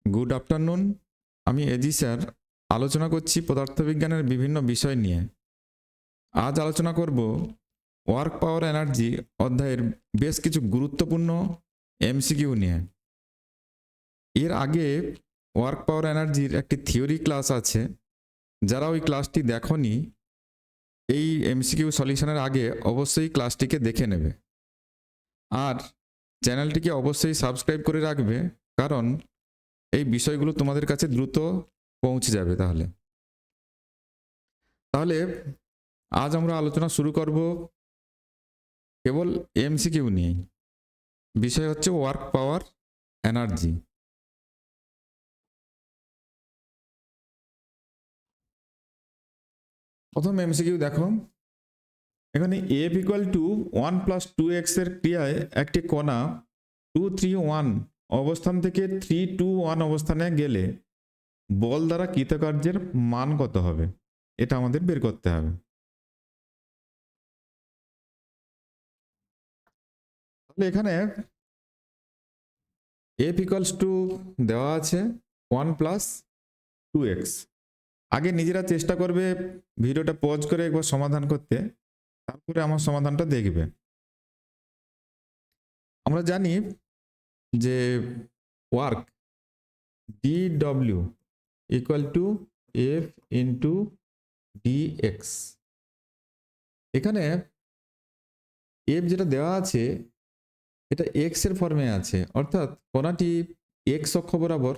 Good afternoon. আমি AG sir আলোচনা করছি পদার্থবিজ্ঞানের বিভিন্ন বিষয় নিয়ে। আজ আলোচনা করব ওয়ার্ক পাওয়ার এনার্জি অধ্যায়ের বেশ কিছু গুরুত্বপূর্ণ এমসিকিউ নিয়ে। এর আগে ওয়ার্ক পাওয়ার এনার্জির একটি থিওরি ক্লাস আছে, যারা ওই ক্লাসটি দেখনি এই এমসিকিউ সলিউশনের আগে অবশ্যই ক্লাসটিকে দেখে নেবে। আর চ্যানেলটিকে অবশ্যই সাবস্ক্রাইব করে রাখবে, কারণ এই বিষয়গুলো তোমাদের কাছে দ্রুত পৌঁছে যাবে। তাহলে আজ আমরা আলোচনা শুরু করব কেবল এমসিকিউ নিয়ে। বিষয় হচ্ছে ওয়ার্ক পাওয়ার এনার্জি। প্রথম এমসিকিউ দেখো, এখানে এফ ইকুয়াল টু 1+2x এর ক্রিয়ায় একটি কণা 2, 3, 1 অবস্থান থেকে 3, 2, 1 অবস্থানে গেলে বল দ্বারা কৃতকার্যের মান কত হবে, এটা আমাদের বের করতে হবে। তাহলে এখানে এফ ইকুয়ালস টু দেওয়া আছে 1+2x। আগে নিজেরা চেষ্টা করবে ভিডিওটা পজ করে একবার সমাধান করতে, তারপরে আমার সমাধানটা দেখবে। আমরা জানি যে work DW equal to F into DX. এখানে এফ যেটা দেওয়া আছে এটা এক্স এর ফর্মে আছে, অর্থাৎ কণাটি এক্স অক্ষ বরাবর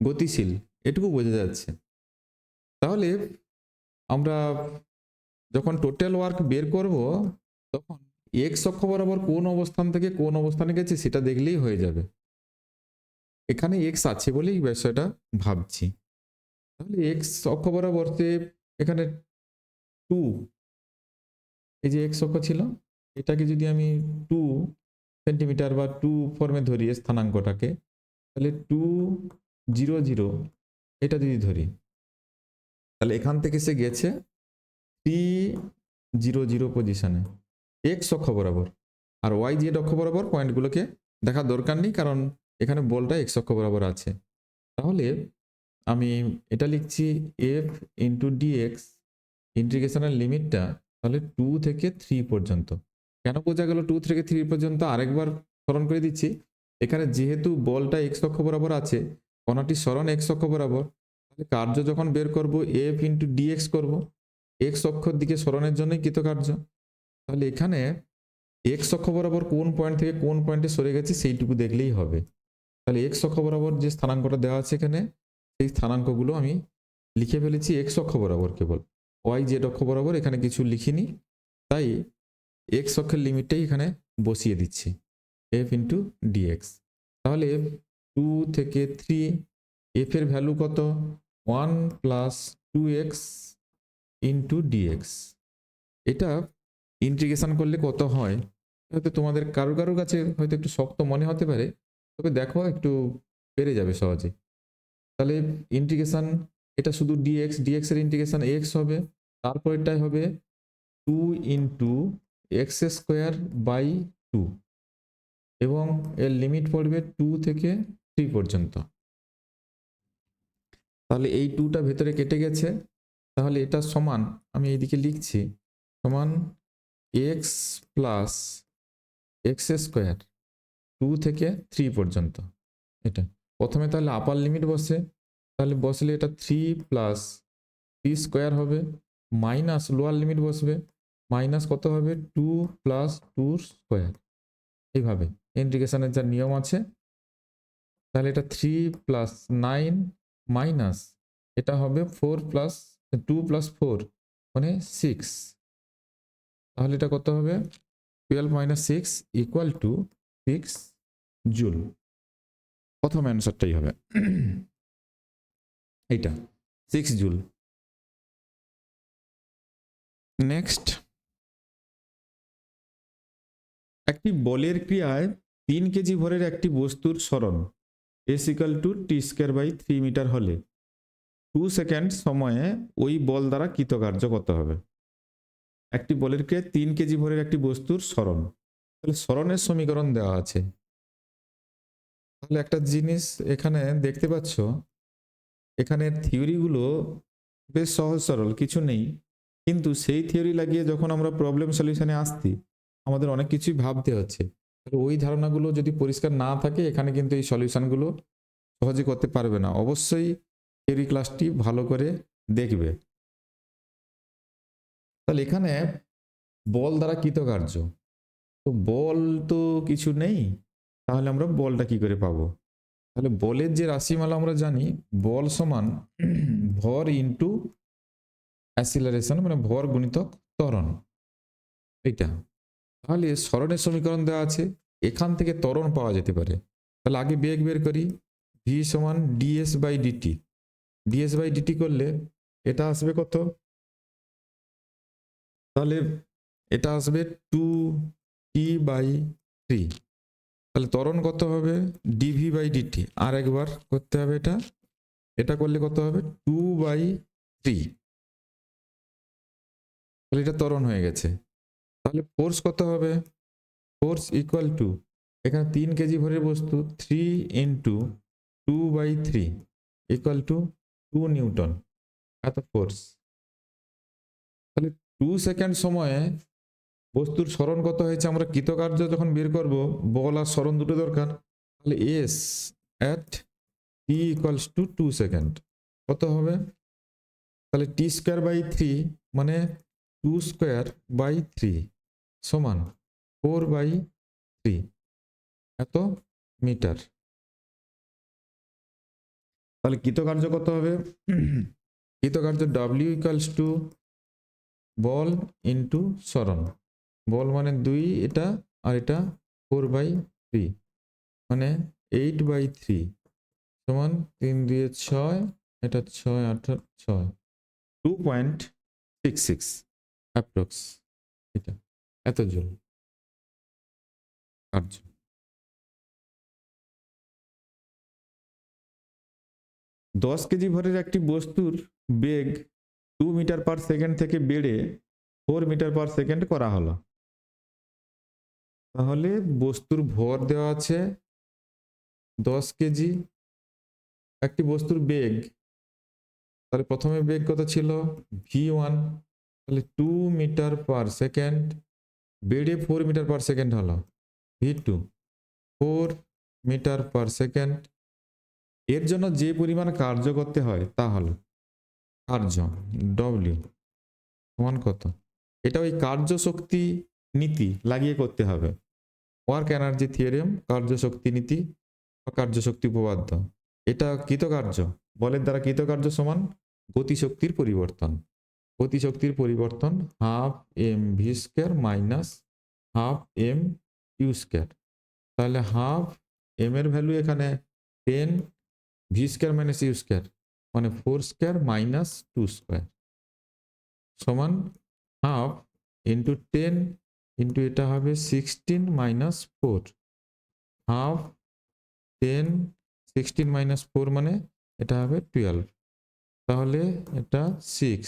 গতিশীল, এটুকু বোঝা যাচ্ছে। তাহলে আমরা যখন টোটাল ওয়ার্ক বের করব, তখন এক্স অক্ষ বরাবর কোন অবস্থান থেকে কোন অবস্থানে গেছে সেটা দেখলেই হয়ে যাবে। এখানে এক্স আছে বলেই বিষয়টা ভাবছি। তাহলে এক্স অক্ষ বরাবর এখানে 2, এই যে এক্স অক্ষ ছিল, এটাকে যদি আমি 2 সেন্টিমিটার বা 2 ফর্মে ধরি স্থানাঙ্কটাকে, তাহলে 2, 0, 0 এটা যদি ধরি, তাহলে এখান থেকে সে গেছে 3, 0, 0 পজিশনে এক্স অক্ষ বরাবর। আর ওয়াই জেড অক্ষ বরাবর পয়েন্টগুলোকে দেখার দরকার নেই, কারণ এখানে বলটা এক্স অক্ষ বরাবর আছে। তাহলে আমি এটা লিখছি এফ ইন্টু ডিএক্স, ইন্টিগ্রেশনের লিমিটটা তাহলে 2 থেকে 3 পর্যন্ত। কেন বোঝা গেল 2 থেকে 3 পর্যন্ত, আরেকবার স্মরণ করে দিচ্ছি। এখানে যেহেতু বলটা এক্স অক্ষ বরাবর আছে, কণাটি সরণ এক্স অক্ষ বরাবর, তাহলে কার্য যখন বের করব এফ ইন্টু ডিএক্স করবো, এক্স অক্ষর দিকে সরণের জন্যই কৃতকার্য। তাহলে এখানে এক্স অক্ষ বরাবর কোন পয়েন্ট থেকে কোন পয়েন্টে সরে গেছে সেইটুকু দেখলেই হবে। তাহলে এক্স অক্ষ বরাবর যে স্থানাঙ্কটা দেওয়া আছে এখানে, সেই স্থানাঙ্কগুলো আমি লিখে ফেলেছি এক্স অক্ষ বরাবর, কেবল ওয়াই জেড অক্ষ বরাবর এখানে কিছু লিখিনি। তাই এক্স অক্ষের লিমিটটাই এখানে বসিয়ে দিচ্ছি, এফ ইন্টু ডিএক্স। তাহলে 2 থেকে 3, এফ এর ভ্যালু কত, 1+2x ইন্টু ডিএক্স। এটা ইন্টিগ্রেশন করলে কত হয় হয়তো তোমাদের কারো কারো কাছে হয়তো একটু শক্ত মনে হতে পারে, তবে দেখো একটু পেরে যাবে সহজে। তাহলে ইন্টিগ্রেশন, এটা শুধু ডিএক্স এর ইন্টিগ্রেশন এক্স হবে, তারপর এটাই হবে 2 ইন্টু এক্স স্কোয়ার বাই 2, এবং এর লিমিট পড়বে 2 থেকে 3 পর্যন্ত। তাহলে এই 2টা ভেতরে কেটে গেছে, তাহলে এটা সমান, আমি এইদিকে লিখছি, সমান এক্স প্লাস এক্স স্কোয়ার 2 থেকে 3 পর্যন্ত। এটা প্রথমে তাহলে আপার লিমিট বসে, তাহলে বসলে এটা 3 প্লাস 3 স্কোয়ার হবে, মাইনাস লোয়ার লিমিট বসবে, মাইনাস কত হবে 2 প্লাস 2 স্কোয়ার। এইভাবে ইন্টিগ্রেশনের যা নিয়ম আছে। তাহলে এটা 3 প্লাস 9 মাইনাস এটা হবে 4 প্লাস 2 প্লাস 4 মানে 6। তাহলে এটা কত হবে 12 মাইনাস 6 ইকুয়াল টু 6 জুল। প্রথম অ্যান্সারটাই হবে এইটা 6 জুল। নেক্সট, একটি বলের ক্রিয়ায় 3 কেজি ভরের একটি বস্তুর সরণ S equal to T square by 3 metre হলে 2 সেকেন্ড সময়ে ওই বল দ্বারা কৃতকার্য কত হবে। একটি বলের ক্রিয়ায় 3 কেজি ভরের একটি বস্তুর সরণ, তাহলে সরণের সমীকরণ দেওয়া আছে। তাহলে একটা জিনিস এখানে দেখতে পাচ্ছ, এখানে থিওরিগুলো বেশ সহজ সরল, কিছু নেই, কিন্তু সেই থিওরি লাগিয়ে যখন আমরা প্রবলেম সলিউশনে আসছি আমাদের অনেক কিছুই ভাবতে হচ্ছে। তাহলে ওই ধারণাগুলো যদি পরিষ্কার না থাকে এখানে কিন্তু এই সলিউশনগুলো সহজে করতে পারবে না। অবশ্যই থিওরি ক্লাসটি ভালো করে দেখবে। তাহলে এখানে বল দ্বারা কৃতকার্য, তো বল তো কিছু নেই, তাহলে আমরা বলটা কি করে পাবো? তাহলে বলের যে রাশিমালা আমরা জানি, বল সমান ভর ইন্টু অ্যাসিলারেশন, মানে ভর গুণিতক ত্বরণ, এইটা। তাহলে সরণের সমীকরণ দেওয়া আছে, এখান থেকে ত্বরণ পাওয়া যেতে পারে। তাহলে আগে বেগ বের করি, ভি সমান DS by DT. DS by DT করলে এটা আসবে কত? তাহলে এটা আসবে 2t/3। তাহলে ত্বরণ কত হবে? DV by DT. আর একবার করতে হবে এটা, এটা করলে কত হবে? 2/3। তাহলে এটা ত্বরণ হয়ে গেছে। তাহলে ফোর্স কত হবে? ফোর্স ইকুয়াল টু, এখানে 3 কেজি ভরের বস্তু, 3 ইন্টু 2/3 ইকুয়াল টু 2 নিউটন, এত ফোর্স। তাহলে 2 সেকেন্ড সময়ে বস্তুর সরণ কত হয়েছে আমরা কৃতকার্য যখন বের করব, বল আর সরণ দুটো দরকার, তাহলে S at T equals to 2 second কত হবে? তাহলে টি স্কোয়ার বাই 3 মানে 2 স্কোয়ার বাই 3 সমান 4/3 এত মিটার। তাহলে কৃতকার্য কত হবে? কৃতকার্য ডব্লিউ ইকুয়ালস টু বল ইন্টু সরণ। বল মানে 2, এটা আর এটা 4/3 মানে 8/3 সমান 3 2 6, এটা 6 8 6, 2.66 অ্যাপ্রক্স, এটা এত জুল কার্য। 10 কেজি ভরের একটি বস্তুর বেগ 2 মিটার পার সেকেন্ড থেকে বেড়ে 4 মিটার পার সেকেন্ড করা হলো। তাহলে বস্তুর ভর দেওয়া আছে 10 কেজি, একটি বস্তুর বেগ, তাহলে প্রথমে বেগ কত ছিল? v1, তাহলে 2 মিটার পার সেকেন্ড বেড়ে 4 মিটার পার সেকেন্ড হলো, v2 4 মিটার পার সেকেন্ড। এর জন্য যে পরিমাণ কার্য করতে হয় তা হলো কার্য, ডব্লিউ সমান কত? এটা ওই কার্য শক্তি নীতি লাগিয়ে করতে হবে, ওয়ার্ক এনার্জি থিওরেম, কার্য শক্তি নীতি বা কার্য শক্তি উপপাদ্য। এটা কৃতকার্য, বলের দ্বারা কৃতকার্য সমান গতিশক্তির পরিবর্তন। গতিশক্তির পরিবর্তন half M V square minus half M U square. তাহলে হাফ এম এর ভ্যালু এখানে 10, V square minus U square মানে 4 স্কোয়ার মাইনাস 2 স্কোয়ার সমান হাফ ইন্টু 10 ইন্টু এটা হবে 16 মাইনাস 4, হাফ 10 16 মাইনাস 4 মানে এটা হবে 12, তাহলে এটা 6,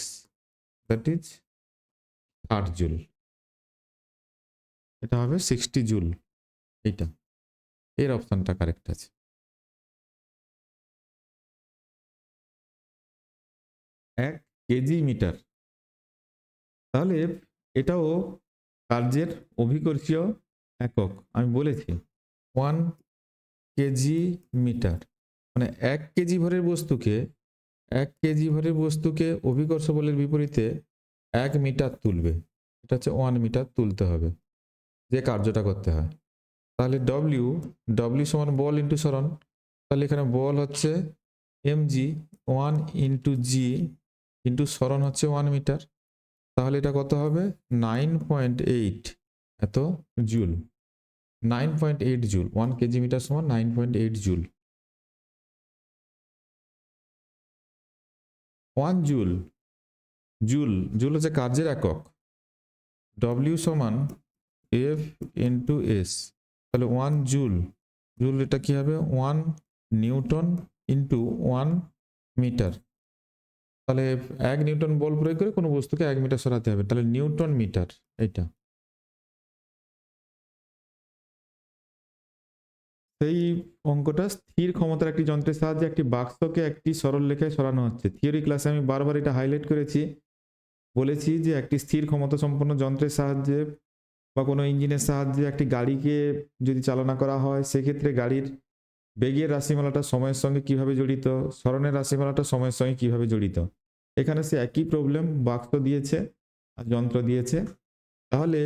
দ্যাট ইজ 8 জুল, এটা হবে 60 জুল। এইটা এর অপশনটা কারেক্ট আছে। 1 কেজি মিটার, তাহলে এটাও কার্যের অভিকর্ষীয় একক আমি বলেছি 1 কেজি মিটার, মানে 1 কেজি ভরের বস্তুকে 1 কেজি ভরের বস্তুকে অভিকর্ষ বলের বিপরীতে 1 মিটার তুলবে, এটা হচ্ছে 1 মিটার তুলতে হবে যে কার্যটা করতে হয়। তাহলে ডব্লিউ, ডব্লিউ সমান বল ইন্টু সরণ, তাহলে এখানে বল হচ্ছে mg, 1 ইন্টু জি ইন্টু সরণ হচ্ছে 1 মিটার, তাহলে এটা কত হবে? 9.8 এত জুল, 9.8 জুল, 1 কেজি মিটার সমান 9.8 জুল। 1 জুল, জুল জুল হচ্ছে কার্যের একক, ডব্লিউ সমান এফ ইন্টু এস, তাহলে 1 জুল, জুল এটা কি হবে? 1 নিউটন ইন্টু 1 মিটার, তাহলে 1 নিউটন বল প্রয়োগ করে কোনো বস্তুকে 1 মিটার সরাতে হবে, তাহলে নিউটন মিটার। এইটা সেই অঙ্কটা স্থির ক্ষমতার একটি যন্ত্রের সাহায্যে একটি বাক্সকে একটি সরল রেখায় সরানো হচ্ছে। থিওরি ক্লাসে আমি বারবার এটা হাইলাইট করেছি, বলেছি যে একটি স্থির ক্ষমতা সম্পন্ন যন্ত্রের সাহায্যে বা কোনো ইঞ্জিনের সাহায্যে একটি গাড়িকে যদি চালনা করা হয়, সেক্ষেত্রে গাড়ির বেগের রাশিমালাটা সময়ের সঙ্গে কিভাবে জড়িত, সরণের রাশিমালাটা সময়ের সঙ্গে কিভাবে জড়িত। এখানে সে একই প্রবলেম, বাক্স দিয়েছে আর যন্ত্র দিয়েছে। তাহলে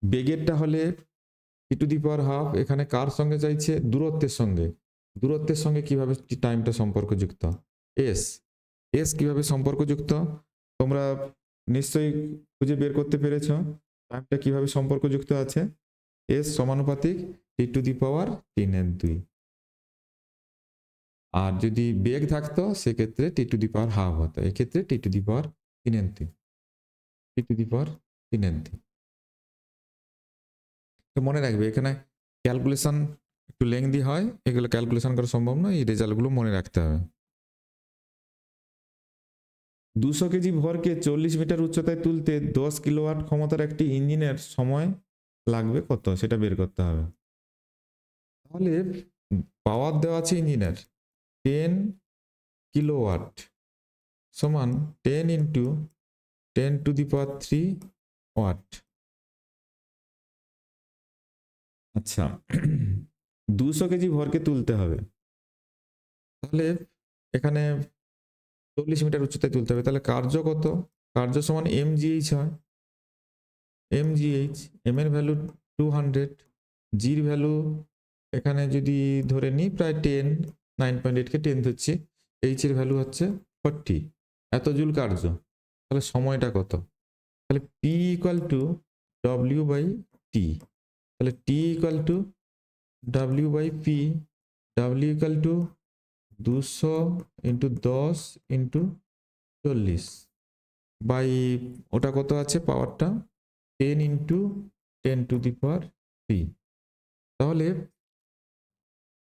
বেগেরটা হলে e⁻², এখানে কার সঙ্গে চাইছে, দূরত্বের সঙ্গে। দূরত্বের সঙ্গে কিভাবে টাইমটা সম্পর্কযুক্ত, এস এস কিভাবে সম্পর্কযুক্ত তোমরা নিশ্চয়ই খুঁজে বের করতে পেরেছ। টাইমটা কিভাবে সম্পর্কযুক্ত আছে, এস সমানুপাতিক t⁻3/2। আর যদি বেগ থাকতো সেক্ষেত্রে t⁻½ হতো, এক্ষেত্রে t⁻3/3। তো মনে রাখবে এখানে ক্যালকুলেশন একটু লেংদি হয়, এগুলো ক্যালকুলেশন করা সম্ভব নয়, এই রেজাল্টগুলো মনে রাখতে হবে। 200 কেজি ভরকে 40 মিটার উচ্চতায় তুলতে 10 কিলোওয়াট ক্ষমতার একটি ইঞ্জিনের সময় লাগবে কত, সেটা বের করতে হবে। তাহলে পাওয়ার দেওয়া আছে ইঞ্জিনের 10 কিলোওয়াট সমান 10 ইন্টু 10⁻³ ওয়াট। আচ্ছা 200 কেজি ভরকে তুলতে হবে, তাহলে এখানে 40 মিটার উচ্চতায় তুলতে হবে, তাহলে কার্য কত, কার্য সমান mgh হয়। mgh, m এর ভ্যালু 200, জির ভ্যালু এখানে যদি ধরে নিই প্রায় 10, 9.8 কে 10 ধরছি, এইচ এর ভ্যালু হচ্ছে 40, এত জুল কার্য। তাহলে সময়টা কত, তাহলে p = w/t, তাহলে t = w/p, w = 200 × 10 × 40 বাই ওটা কত আছে পাওয়ারটা 10 × 10⁻³ তাহলে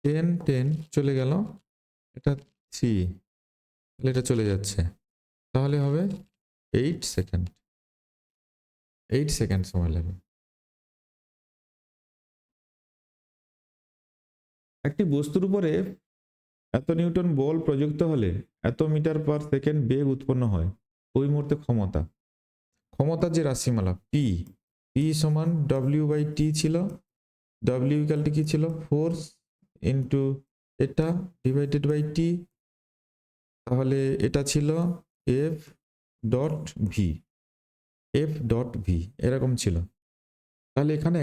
10 10 চলে গেল, এটা 3, তাহলে এটা চলে যাচ্ছে, তাহলে হবে 8 সেকেন্ড। 8 সেকেন্ড সময় লাগবে। একটি বস্তুর উপরে এত নিউটন বল প্রযুক্ত হলে এত মিটার পার সেকেন্ড বেগ উৎপন্ন হয়। ওই মুহূর্তে ক্ষমতার যে রাশিমালা p সমান w/t ছিল, w = কি ছিল, ফোর্স ইন্টু এটা ডিভাইডেড বাই t, তাহলে এটা ছিল f.v এরকম ছিল। তাহলে এখানে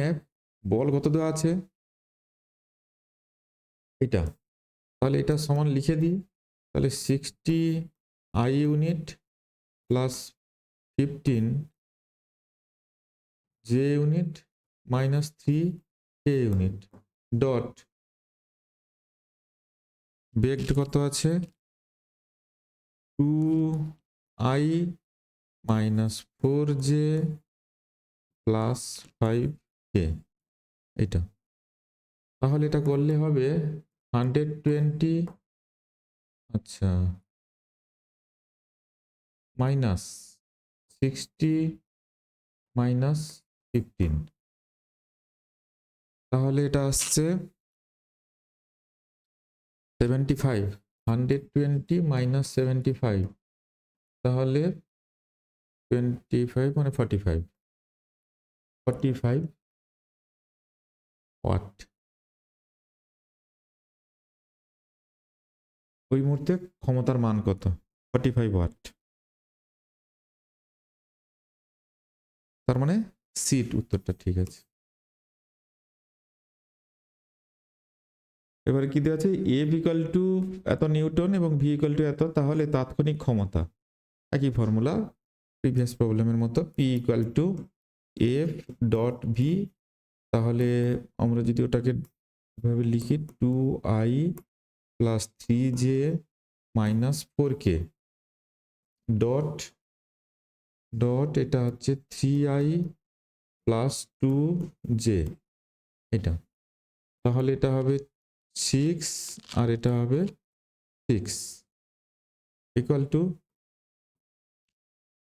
বল কত দেওয়া আছে এটা, তাহলে এটা সমান লিখে দিই, তাহলে 60 I unit plus 15 j unit minus 3 k unit dot বেগ কত আছে 2I minus 4j plus 5k, এটা। তাহলে এটা করলে হবে 120, আচ্ছা মাইনাস 60 মাইনাস 15, তাহলে এটা আসছে 75, 120 মাইনাস 75, তাহলে 25 মানে 45 ওয়াট। ওই মুহূর্তে ক্ষমতার মান কত, 45 ওয়াট। তার মানে সিট উত্তরটা ঠিক আছে। এবারে কি দেওয়া আছে, এ ইকুয়াল টু এত নিউটন এবং ভি ইকুয়াল টু এত, তাহলে তাৎক্ষণিক ক্ষমতা একই ফর্মুলা প্রিভিয়াস প্রবলেমের মতো, P equal to F dot V, তাহলে আমরা যদি ওটাকে এভাবে লিখি 2I plus 3j minus 4k dot dot এটা হচ্ছে 3I প্লাস 2j, এটা তাহলে এটা হবে 6 আর এটা হবে 6 equal to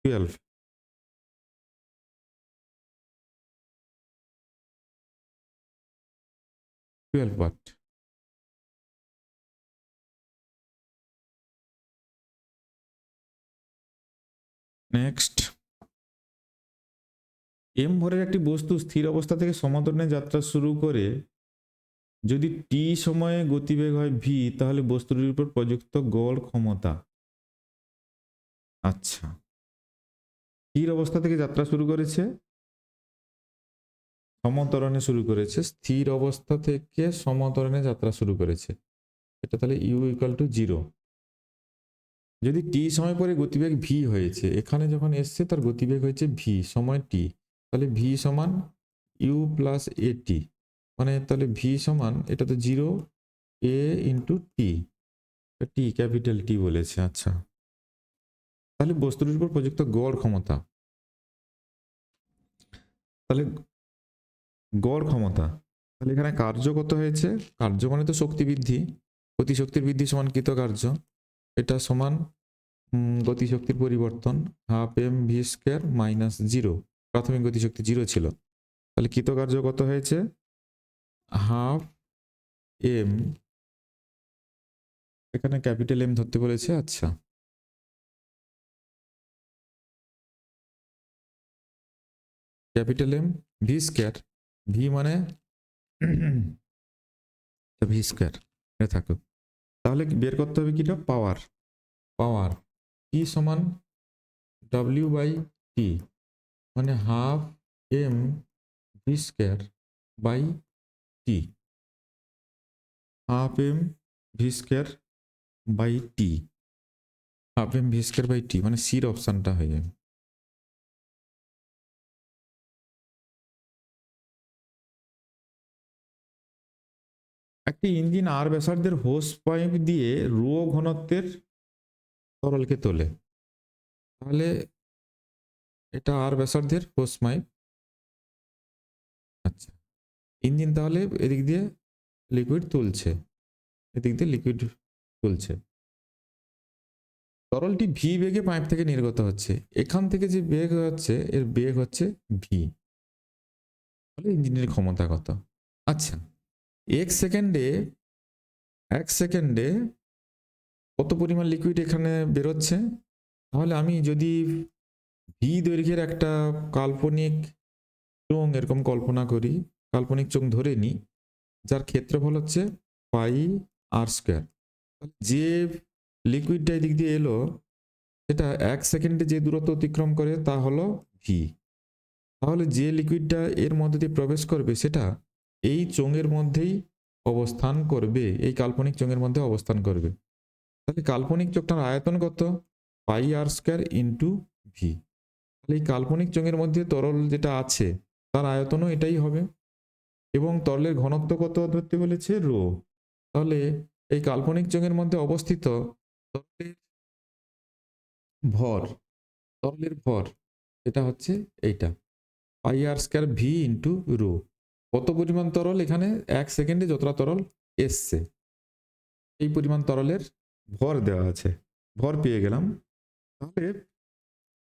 12 watt. Next, M ভরের একটি বস্তু স্থির অবস্থা থেকে সমান্তরালে যাত্রা শুরু করে যদি টি সময়ে গতিবেগ হয় ভি, তাহলে বস্তুটির উপর প্রযুক্ত গড় ক্ষমতা। আচ্ছা, স্থির অবস্থা থেকে যাত্রা শুরু করেছে, সমতরণে শুরু করেছে, স্থির অবস্থা থেকে সমতরণে যাত্রা শুরু করেছে, এটা তাহলে ইউ ইকুয়াল টু 0। যদি টি সময় পরে গতিবেগ ভি হয়েছে, এখানে যখন এসছে তার গতিবেগ হয়েছে ভি সময় টি, তাহলে ভি সমান ইউ প্লাস এ টি, মানে তাহলে ভি সমান এটা তো 0 এ ইন্টু টি, টি ক্যাপিটাল টি বলেছে। আচ্ছা, তাহলে বস্তুটির উপর প্রযুক্ত গড় ক্ষমতা, তাহলে গড় ক্ষমতা, তাহলে এখানে কার্য কত হয়েছে, কার্য মানে তো শক্তি বৃদ্ধি, গতিশক্তির বৃদ্ধি সমান কৃতকার্য, এটা সমান গতিশক্তির পরিবর্তন half M V square minus 0, প্রাথমিক গতিশক্তি 0 ছিল, তাহলে কৃতকার্য কত হয়েছে হাফ এম, এখানে ক্যাপিটাল এম ধরতে বলেছে। আচ্ছা, capital M V square, V মানে ভি স্কোয়ার এটা থাকুক, তাহলে বের করতে হবে কিটা পাওয়ার, পাওয়ার টি সমান ডাব্লিউ বাই টি, মানে half M V square by T, half M V square by T, half M V square by T, মানে সির অপশানটা হয়ে যাবে। একটি ইঞ্জিন আর ব্যাসার্ধের হোস পাইপ দিয়ে রো ঘনত্বের তরলকে তোলে, তাহলে এটা আর ব্যাসার্ধের হোস পাইপ। আচ্ছা, ইঞ্জিন তাহলে এদিক দিয়ে লিকুইড তুলছে, এদিক দিয়ে লিকুইড তুলছে, তরলটি ভি বেগে পাইপ থেকে নির্গত হচ্ছে, এখান থেকে যে বেগ হচ্ছে এর বেগ হচ্ছে ভি, তাহলে ইঞ্জিনের ক্ষমতা কত। আচ্ছা, এক সেকেন্ডে, এক সেকেন্ডে কত পরিমাণ লিকুইড এখানে বেরোচ্ছে, তাহলে আমি যদি ভি দৈর্ঘ্যের একটা কাল্পনিক চোঙ এরকম কল্পনা করি, কাল্পনিক চোঙ ধরে নিই, যার ক্ষেত্রফল হচ্ছে পাই আর স্কোয়ার, যে লিকুইডটা এদিক দিয়ে এলো সেটা এক সেকেন্ডে যে দূরত্ব অতিক্রম করে তা হলো ভি, তাহলে যে লিকুইডটা এর মধ্যে দিয়ে প্রবেশ করবে সেটা এই চোঙের মধ্যেই অবস্থান করবে, এই কাল্পনিক চোঙের মধ্যে অবস্থান করবে, তাহলে কাল্পনিক চোঙটার আয়তন কত পাই আর স্কোয়ার ইন্টু ভি, তাহলে এই কাল্পনিক চোঙের মধ্যে তরল যেটা আছে তার আয়তনও এটাই হবে, এবং তরলের ঘনত্ব কত ধরতে বলেছে রো, তাহলে এই কাল্পনিক চোঙের মধ্যে অবস্থিত তরলের ভর, তরলের ভর এটা হচ্ছে এইটা পাই R square V into rho, কত পরিমাণ তরল এখানে এক সেকেন্ডে যতটা তরল এসছে এই পরিমাণ তরলের ভর দেওয়া আছে, ভর পেয়ে গেলাম। তাহলে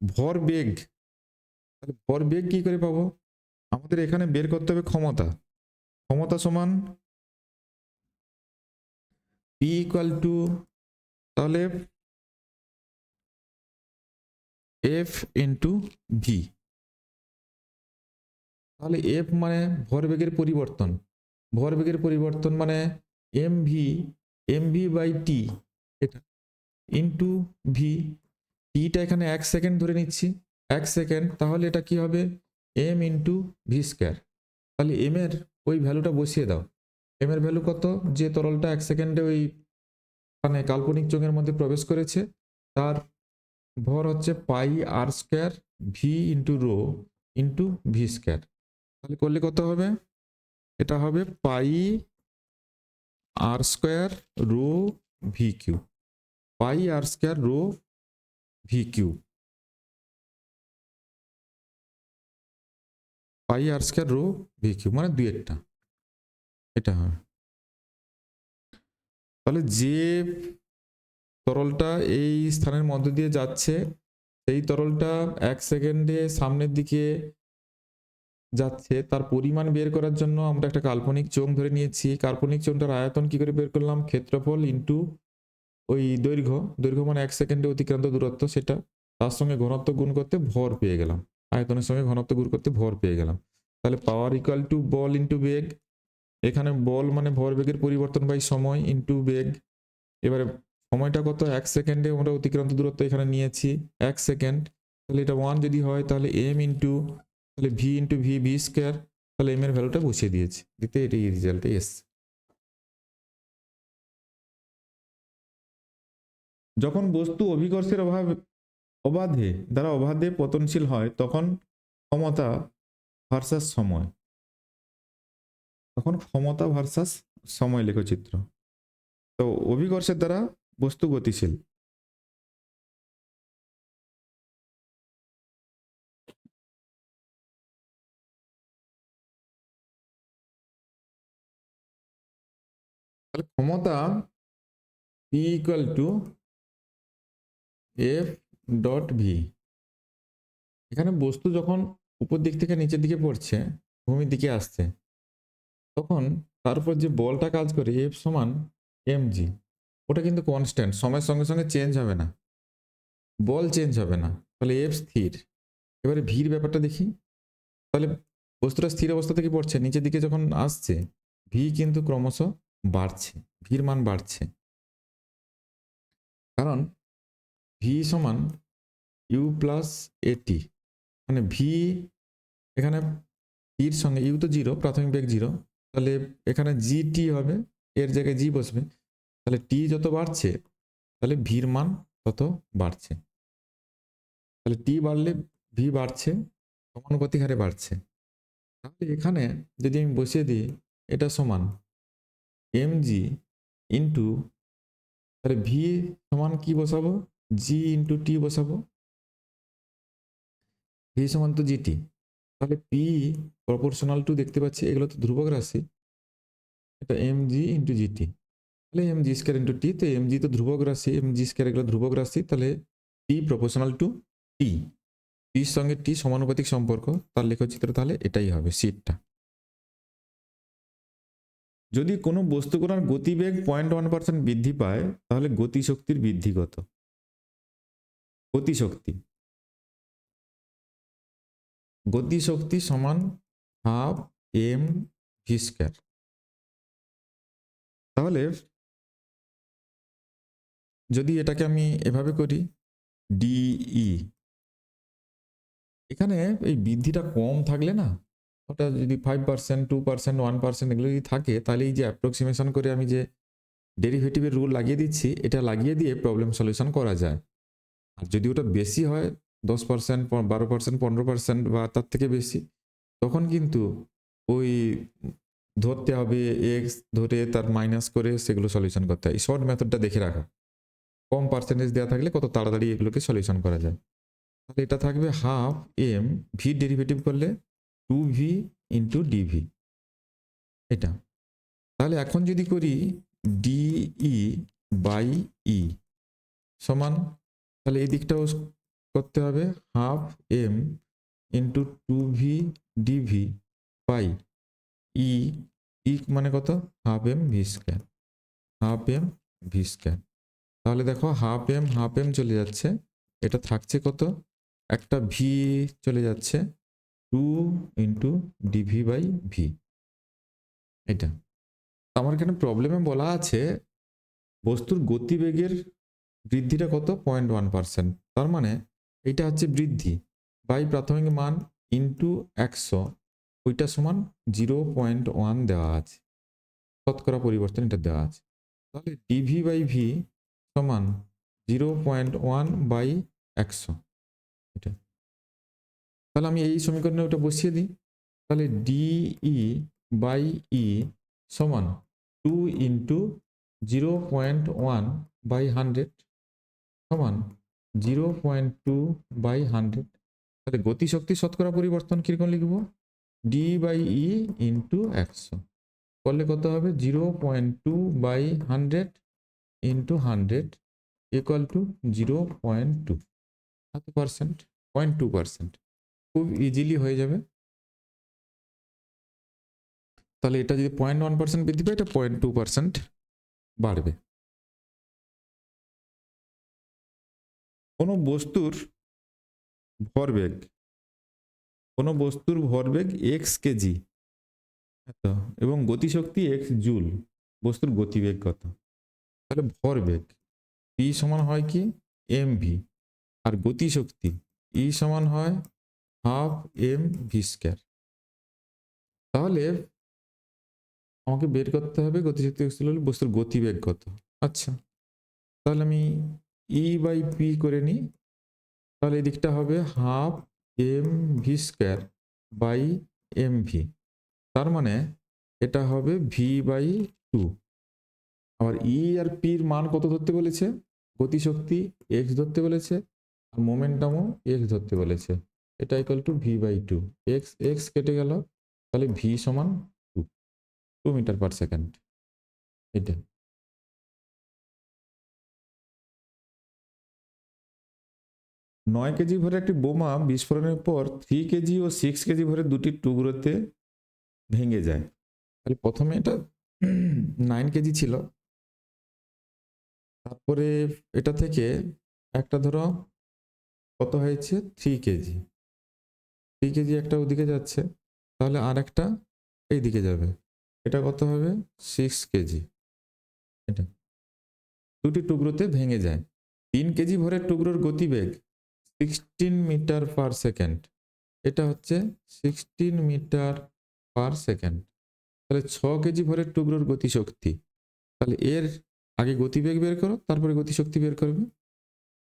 ভর বেগ, তাহলে ভর বেগ কি করে পাবো, আমাদের এখানে বের করতে হবে ক্ষমতা, ক্ষমতা সমান পি ইকুয়াল টু, তাহলে এফ ইন্টু ভি, তাহলে এফ মানে ভরবেগের পরিবর্তন, ভরবেগের পরিবর্তন মানে এম ভি বাই টি, এটা ইন্টু ভি, টিটা এখানে এক সেকেন্ড ধরে নিচ্ছি, এক সেকেন্ড, তাহলে এটা কি হবে এম ইন্টু ভি স্কোয়ার, তাহলে এম এর ওই ভ্যালুটা বসিয়ে দাও, এম এর ভ্যালু কত, যে তরলটা এক সেকেন্ডে ওই মানে কাল্পনিক চোঙের মধ্যে প্রবেশ করেছে তার ভর হচ্ছে pi R square V into rho into V square, তাহলে করলে কত হবে, এটা হবে pi R square rho V cube, pi R square rho V cube, pi R square rho V cube, মানে দুইয়েরটা এটা হবে। তাহলে যে তরলটা এই স্থানের মধ্য দিয়ে যাচ্ছে সেই তরলটা এক সেকেন্ডে সামনের দিকে যাচ্ছে, তার পরিমাণ বের করার জন্য আমরা একটা কাল্পনিক চোঙ ধরে নিয়েছি, কাল্পনিক চোঙটার আয়তন কি করে বের করলাম, ক্ষেত্রফল ইন্টু ওই দৈর্ঘ্য, দৈর্ঘ্য মানে এক সেকেন্ডে অতিক্রান্ত দূরত্ব সেটা, তার সঙ্গে ঘনত্ব গুণ করতে ভর পেয়ে গেলাম, আয়তনের সঙ্গে ঘনত্ব গুণ করতে ভর পেয়ে গেলাম। তাহলে পাওয়ার ইকুয়াল টু বল ইন্টু বেগ, এখানে বল মানে ভর বেগের পরিবর্তন বাই সময় ইন্টু বেগ। এবারে সময়টা কত, 1 সেকেন্ডে আমরা অতিক্রান্ত দূরত্ব এখানে নিয়েছি 1 সেকেন্ড, তাহলে এটা 1 যদি হয় তাহলে এম ইন্টু, তাহলে V into V, V square, তাহলে এম এর ভ্যালুটা বসিয়ে দিয়েছি, দিতে এটাই রেজাল্টে এসছে। যখন বস্তু অভিকর্ষের অবাধে পতনশীল হয় তখন ক্ষমতা ভার্সাস সময়, তখন ক্ষমতা ভার্সাস সময় লেখচিত্র। তো অভিকর্ষের দ্বারা বস্তু গতিশীল, তাহলে ক্ষমতা P equal to F dot V. এখানে বস্তু যখন উপর দিক থেকে নিচের দিকে পড়ছে, ভূমির দিকে আসছে, তখন তার উপর যে বলটা কাজ করে এফ সমান এম জি, ওটা কিন্তু কনস্ট্যান্ট, সময়ের সঙ্গে সঙ্গে চেঞ্জ হবে না, বল চেঞ্জ হবে না, তাহলে এফ স্থির। এবারে ভির ব্যাপারটা দেখি, তাহলে বস্তুটা স্থির অবস্থা থেকে পড়ছে, নিচের দিকে যখন আসছে ভি কিন্তু ক্রমশ বাড়ছে, ভির মান বাড়ছে, কারণ ভি সমান ইউ প্লাস এটি, মানে ভি এখানে ইর সঙ্গে ইউ তো জিরো, প্রাথমিক বেগ জিরো, তাহলে এখানে জি টি হবে, এর জায়গায় জি বসবে, তাহলে টি যত বাড়ছে তাহলে ভির মান তত বাড়ছে, তাহলে টি বাড়লে ভি বাড়ছে, সমানুপাতিক হারে বাড়ছে। তাহলে এখানে যদি আমি বসিয়ে দিই এটা সমান এম জি ইন্টু, তাহলে ভি সমান কি বসাবো, জি ইন্টু টি বসাবো, ভি সমান তো জিটি, তাহলে পি প্রপোর্শনাল টু, দেখতে পাচ্ছি এগুলো তো ধ্রুবক রাশি, এটা এম জি ইন্টু জিটি, তাহলে M G square into T, তো এম জি তো ধ্রুবক রাশি, এম জি স্কোয়ার এগুলো ধ্রুবক রাশি, তাহলে টি প্রপোর্শনাল টু টি, টির সঙ্গে টি সমানুপাতিক সম্পর্ক, তার লেখচিত্র তাহলে এটাই হবে সিটটা। যদি কোনো বস্তু কণার গতিবেগ 0.1% বৃদ্ধি পায় তাহলে গতিশক্তির বৃদ্ধি কত? গতিশক্তি সমান হাফ এম ভি স্কয়ার। তাহলে যদি এটাকে আমি এভাবে করি ডিই, এখানে এই বৃদ্ধিটা কম থাকলে না, ওটা যদি 5%, 2%, 1% এগুলো যদি থাকে, তাহলে এই যে অ্যাপ্রক্সিমেশন করে আমি যে ডেরিভেটিভের রুল লাগিয়ে দিচ্ছি, এটা লাগিয়ে দিয়ে প্রবলেম সলিউশন করা যায়। আর যদি ওটা বেশি হয় 10%, 12%, 15% বা তার থেকে বেশি, তখন কিন্তু ওই ধরতে হবে এক্স ধরে তার মাইনাস করে সেগুলো সলিউশন করতে হয়। এই শর্ট মেথডটা দেখে রাখা, কম পার্সেন্টেজ দেওয়া থাকলে কত তাড়াতাড়ি এগুলোকে সলিউশন করা যায়। তাহলে এটা থাকবে হাফ এম ভি, ডেরিভেটিভ করলে 2v ইন্টু ডিভি, এটা। তাহলে এখন যদি করি ডিই বাই ই সমান, তাহলে এই দিকটাও করতে হবে half M into 2v D V by, E মানে কত, half M V square, half M V square. তাহলে দেখো হাফ এম চলে যাচ্ছে, এটা থাকছে কত, একটা ভি চলে যাচ্ছে 2 ইন্টু ডিভি বাই ভি, এটা। আমার এখানে প্রবলেমে বলা আছে বস্তুর গতিবেগের বৃদ্ধিটা কত, 0.1%, তার মানে এইটা হচ্ছে বৃদ্ধি বাই প্রাথমিক মান ইন্টু 100, ওইটা সমান 0.1 দেওয়া আছে, শতকরা পরিবর্তন এটা দেওয়া আছে। তাহলে ডিভি বাই ভি সমান 0.1 বাই 100, এটা। তাহলে আমি এই সমীকরণে ওটা বসিয়ে দিই, তাহলে ডিই বাই ই সমান 2 ইন্টু 0.1 বাই 100 সমান 0.2 বাই 100। তাহলে গতিশক্তি শতকরা পরিবর্তন কিরকম লিখবো, ডি বাই ই ইন্টু 100 করলে কত হবে, 0.2 বাই 100 ইন্টু 100 ইকুয়াল টু 0.2, কত পার্সেন্ট, 0.2%, খুব ইজিলি হয়ে যাবে। তাহলে এটা যদি 0.1% বৃদ্ধি পায়, এটা 0.2% বাড়বে। কোনো বস্তুর ভরবেগ, কোনো বস্তুর ভরবেগ এক্স কেজি এত এবং গতিশক্তি এক্স জুল, বস্তুর গতিবেগ কত। তাহলে ভরবেগ পি সমান হয় কি এম ভি, আর গতিশক্তি ই সমান হয় হাফ এম ভি স্কয়ার। তাহলে আমাকে বের করতে হবে গতিশক্তি এক্স হলে বস্তুর গতিবেগ কত। আচ্ছা, তাহলে আমি ই বাই পি করে নিই। তাহলে এই দিকটা হবে half M V square by M V, তার মানে এটা হবে ভি বাই টু। আবার ই আর পির মান কত ধরতে বলেছে, গতিশক্তি এক্স ধরতে বলেছে আর মোমেন্টামও এক্স ধরতে বলেছে। এটা equal to V by two, X X কেটে গেল, তাহলে ভি সমান 2 মিটার পার সেকেন্ড। এটা 9 কেজি ভরে একটি বোমা বিস্ফোরণের পর 3 কেজি ও 6 কেজি ভরে দুটি টুকরোতে ভেঙে যায়। তাহলে প্রথমে এটা 9 কেজি ছিল, তারপরে এটা থেকে একটা ধরো কত হয়েছে 3 কেজি, 3 কেজি একটা ওদিকে যাচ্ছে, তাহলে আর একটা এই দিকে যাবে, এটা কত হবে 6 কেজি। এটা দুটি টুকরোতে ভেঙে যায়। 3 কেজি ভরের টুকরোর গতিবেগ 16 মিটার পার সেকেন্ড, এটা হচ্ছে 16 মিটার পার সেকেন্ড। তাহলে 6 কেজি ভরের টুকরোর গতিশক্তি, তাহলে এর আগে গতিবেগ বের করো তারপরে গতিশক্তি বের করবে।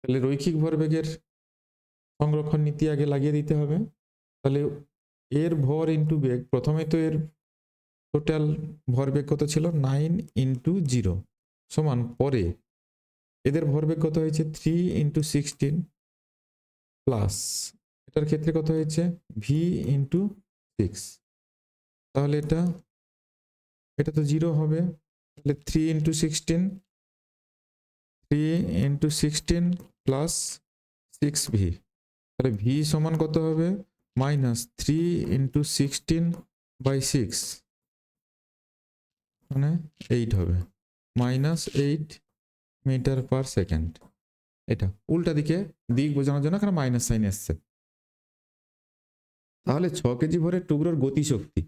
তাহলে রৈখিক ভরবেগের সংরক্ষণ নীতি আগে লাগিয়ে দিতে হবে। তাহলে এর ভর ইন্টু বেগ, প্রথমে তো এর টোটাল ভরবেগ কত ছিল 9 × 0 সমান, পরে এদের ভরবেগ কত হয়েছে 3 × 16 প্লাস এটার ক্ষেত্রে কত হয়েছে v × 6। তাহলে এটা এটা তো 0 হবে, তাহলে 3 × 16, 3 × 16 প্লাস 6v, তাহলে v সমান কত হবে -3 × 16/6 মানে 8 হবে, -8 মিটার পার সেকেন্ড। এটা উল্টা দিকে দিক বোঝানোর জন্য এখানে মাইনাস সাইন এসছে। তাহলে 6 কেজি ভরের টুকরোর গতিশক্তি,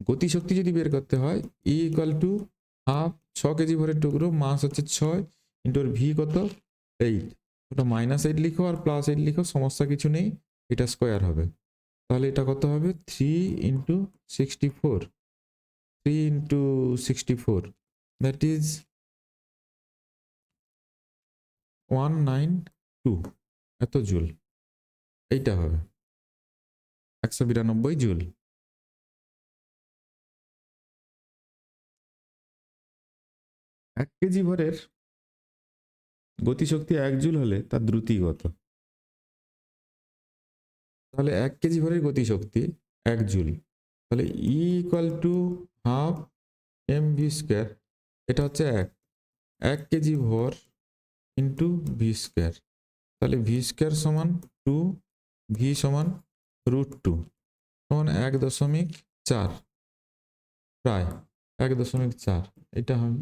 গতিশক্তি যদি বের করতে হয় ই ইকুয়াল টু হাফ 6 কেজি ভরের টুকরো মাস হচ্ছে 6 ইন্টু ভি কত 8, ওটা -8 লিখো আর +8 লিখো, সমস্যা কিছু নেই, এটা স্কোয়ার হবে। তাহলে এটা কত হবে 3 × 64, 3 × 64 দ্যাট ইজ 192 এত জুল, এইটা হবে 192 জুল। 1 কেজি ভরের গতিশক্তি 1 জুল হলে তার দ্রুতি কত। তাহলে 1 কেজি ভরের গতিশক্তি 1 জুল, তাহলে E equal to half M V square, এটা হচ্ছে 1 কেজি ভর ইন্টু ভি স্কোয়ার, তাহলে ভি স্কোয়ার সমান 2, ভি সমান √2 সমান 1.4, প্রায় 1.4 এটা হবে।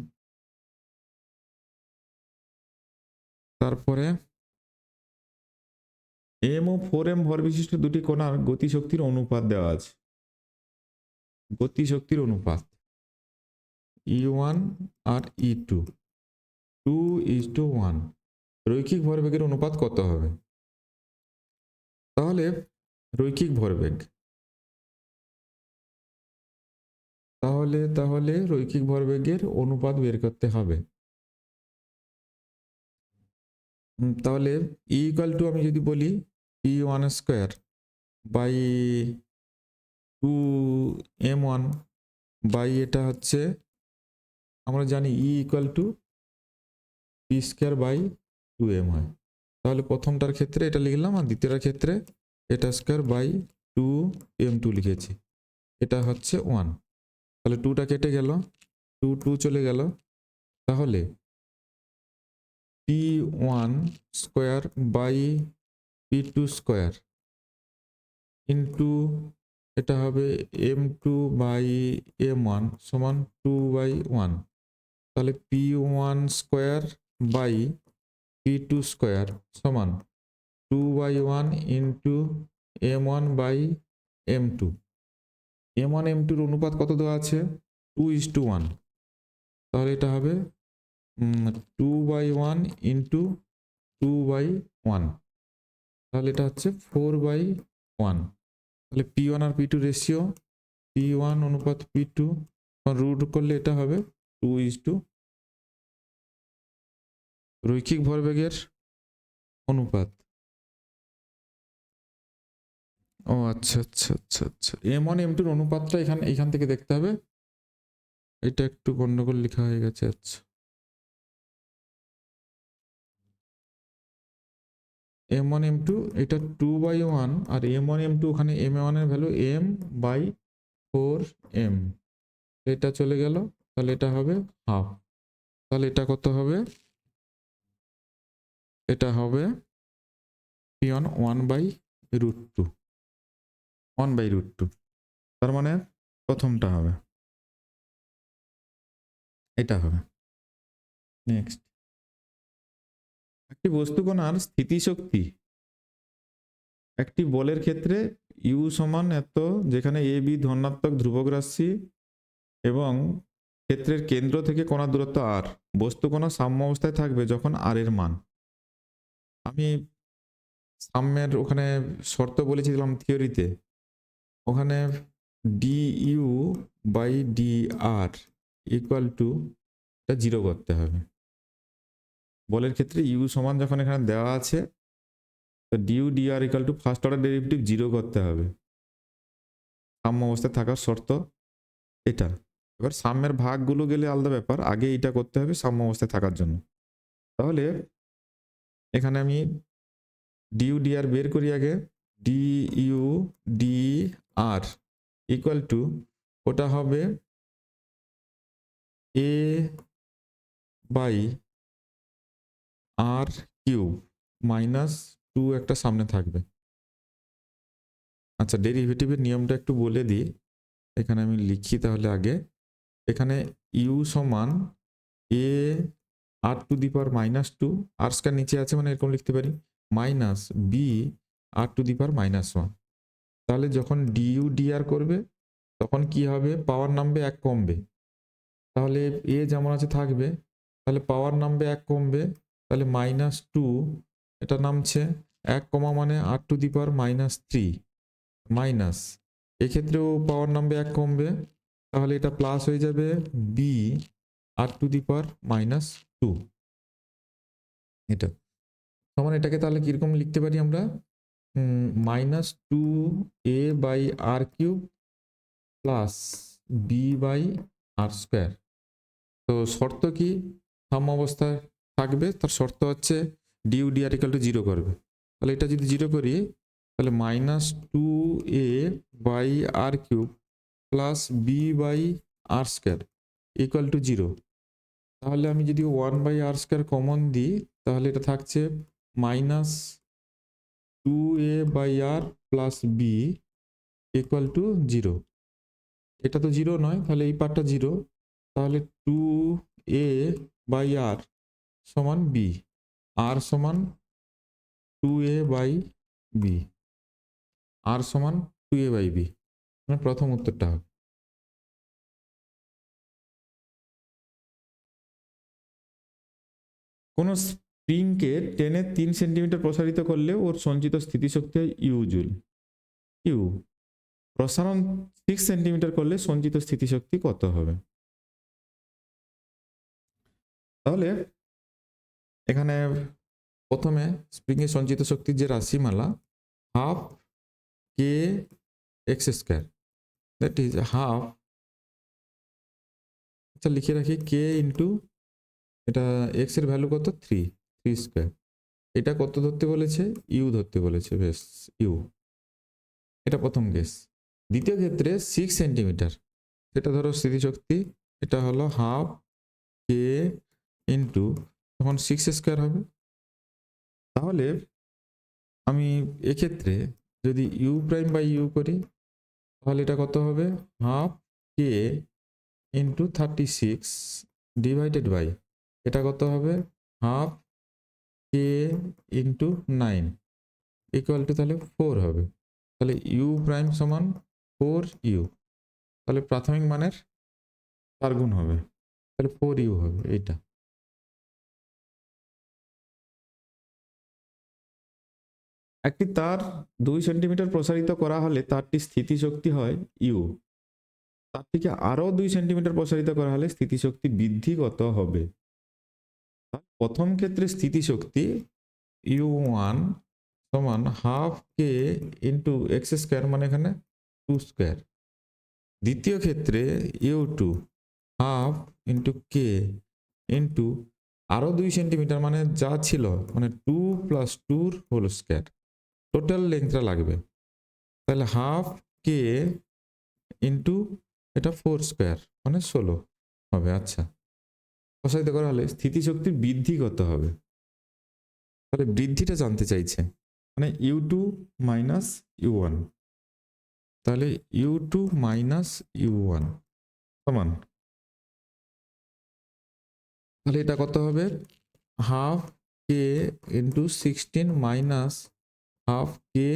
তারপরে এম ও 4m ভর বিশিষ্ট দুটি কণার গতিশক্তির অনুপাত দেওয়া আছে। গতিশক্তির অনুপাত E1 আর E2 2:1, রৈখিক ভরবেগের অনুপাত কত হবে। তাহলে রৈখিক ভরবেগ, তাহলে রৈখিক ভরবেগের অনুপাত বের করতে হবে। তাহলে ই ইকুয়াল টু আমি যদি বলি E1 square by 2m1 by এটা হচ্ছে আমরা জানি E equal to P square by 2m হয়। তাহলে প্রথমটার ক্ষেত্রে এটা লিখলাম আর দ্বিতীয়টার ক্ষেত্রে এটা স্কোয়ার বাই 2m2 লিখেছি, এটা হচ্ছে 1। তাহলে 2টা কেটে গেল, 2 চলে গেল, তাহলে p1 square by p2 square into এটা হবে m2 বাই m1 সমান 2/1, তাহলে p1 square by p2 square সমান 2/1 into m1 by m2। m1 m2 এর অনুপাত কত দেওয়া আছে? 2:1। তাহলে এটা হবে 2/1 ইন্টু 2/1, তাহলে এটা হচ্ছে 4/1। তাহলে p1 আর p2 রেশিও, p1 অনুপাত p2 রুট করলে এটা হবে 2:, রৈখিক ভরবেগের অনুপাত। ও আচ্ছা আচ্ছা আচ্ছা আচ্ছা, m1 m2 এর অনুপাতটা এখান থেকে দেখতে হবে। এটা একটু গন্ডগোল লেখা হয়ে গেছে। আচ্ছা, m1 m2 এটা 2/1 আর m1 m2 ওখানে m1 এর ভ্যালু m/4m, এটা চলে গেল, তাহলে এটা হবে হাফ। তাহলে এটা কত হবে? এটা হবে p1 1/√2, 1/√2। তার মানে প্রথমটা হবে, এটা হবে। নেক্সট, একটি বস্তুকণার স্থিতিশক্তি একটি বলের ক্ষেত্রে ইউ সমান এত, যেখানে এ বি ধনাত্মক ধ্রুবক রাশি এবং ক্ষেত্রের কেন্দ্র থেকে কণার দূরত্ব আর। বস্তুকণা সাম্য অবস্থায় থাকবে যখন আর এর মান। আমি সাম্যের ওখানে শর্ত বলেছিলাম থিওরিতে, ওখানে DU by D R equal to এটা 0 করতে হবে। বলের ক্ষেত্রে ইউ সমান যখন এখানে দেওয়া আছে, তো DU D R equal to first order derivative 0 করতে হবে। সাম্য অবস্থায় থাকার শর্ত এটা। এবার সাম্যের ভাগগুলো গেলে আলাদা ব্যাপার, আগে এটা করতে হবে সাম্য অবস্থায় থাকার জন্য। তাহলে এখানে আমি ডিউ ডি আর বের করি আগে। DU D R equal to ওটা হবে A by R cube minus 2 একটা সামনে থাকবে। আচ্ছা, ডেরিভেটিভের নিয়মটা একটু বলে দিই, এখানে আমি লিখি তাহলে আগে। এখানে ইউ সমান এ আর to the power -2, R square নিচে আছে মানে এরকম লিখতে পারি, minus B R to the power -1। তাহলে যখন ডিইউ ডিআর করবে তখন কি হবে? পাওয়ার নামবে, 1 কমবে। তাহলে এ যেমন আছে থাকবে, তাহলে পাওয়ার নামবে 1 কমবে, তাহলে -2 এটা নামছে 1 কমা মানে আর টু দি পাওয়ার -3 মাইনাস, এক্ষেত্রেও পাওয়ার নামবে 1 কমবে, তাহলে এটা প্লাস হয়ে যাবে বি আর টু দি পাওয়ার -2। এটা সমান এটাকে তাহলে কিরকম লিখতে পারি আমরা? -2a by R cube plus B by R square. তো শর্ত কি? সাম্য অবস্থায় থাকবে, তার শর্ত হচ্ছে DU D R equal to 0 করবে। তাহলে এটা যদি 0 করি, তাহলে -2a by R cube plus B by R square equal to 0। তাহলে আমি যদি 1/r স্কোয়ার কমন দিই, তাহলে এটা থাকছে -2a by R plus B equal to 0। এটা তো 0 নয়, তাহলে এই পার্টটা 0। তাহলে 2a বাই আর সমান বি, আর সমান 2a বাই বি, আর সমান 2a বাই বি, মানে প্রথম উত্তরটা হবে। কোনো স্প্রিংকে টেনে 3 সেন্টিমিটার প্রসারিত করলে ওর সঞ্চিত স্থিতিশক্তি হয় ইউ জুল। ইউ প্রসারণ 6 সেন্টিমিটার করলে সঞ্চিত স্থিতিশক্তি কত হবে? তাহলে এখানে প্রথমে স্প্রিংয়ের সঞ্চিত শক্তির যে রাশিমালা, half K x square, that is half, আচ্ছা লিখে রাখি, কে ইন্টু এটা এক্স এর ভ্যালু কত? 3 স্কোয়ার। এটা কত ধরতে বলেছে? ইউ ধরতে বলেছে, বেশ ইউ। এটা প্রথম কেস। দ্বিতীয় ক্ষেত্রে 6 সেন্টিমিটার, সেটা ধরো স্থিতিশক্তি, এটা হলো হাফ কে ইন্টু তখন 6 স্কোয়ার হবে। তাহলে আমি এক্ষেত্রে যদি ইউ প্রাইম বাই ইউ করি, তাহলে এটা কত হবে? Half K into 36 divided by, এটা কত হবে? Half K into 9। Equal to তাহলে 4 হবে। তাহলে ইউ প্রাইম সমান 4u, তাহলে প্রাথমিক মানের 4 গুণ হবে, তাহলে 4u হবে এইটা। একটি তার 2 সেন্টিমিটার প্রসারিত করা হলে তারটি স্থিতিশক্তি হয় ইউ, তার থেকে আরো 2 সেন্টিমিটার প্রসারিত করা হলে স্থিতিশক্তি বৃদ্ধি কত হবে? প্রথম ক্ষেত্রে স্থিতিশক্তি u1 সমান half K into x square, মানে এখানে 2 স্কোয়ার। দ্বিতীয় ক্ষেত্রে u2 half into k into আরো 2 সেন্টিমিটার, মানে যা ছিল মানে 2 প্লাস 2 হোল স্কোয়ার, টোটাল লেন্থটা লাগবে। তাহলে হাফ কে ইন্টু এটা 4 স্কোয়ার মানে 16 হবে। আচ্ছা, প্রসারিত করা হলে স্থিতিশক্তির বৃদ্ধি কত হবে? তাহলে বৃদ্ধিটা জানতে চাইছে, মানে u2 মাইনাস u1, তাহলে u2 মাইনাস u1 সমান, তাহলে এটা কত হবে? Half K into 16 minus half K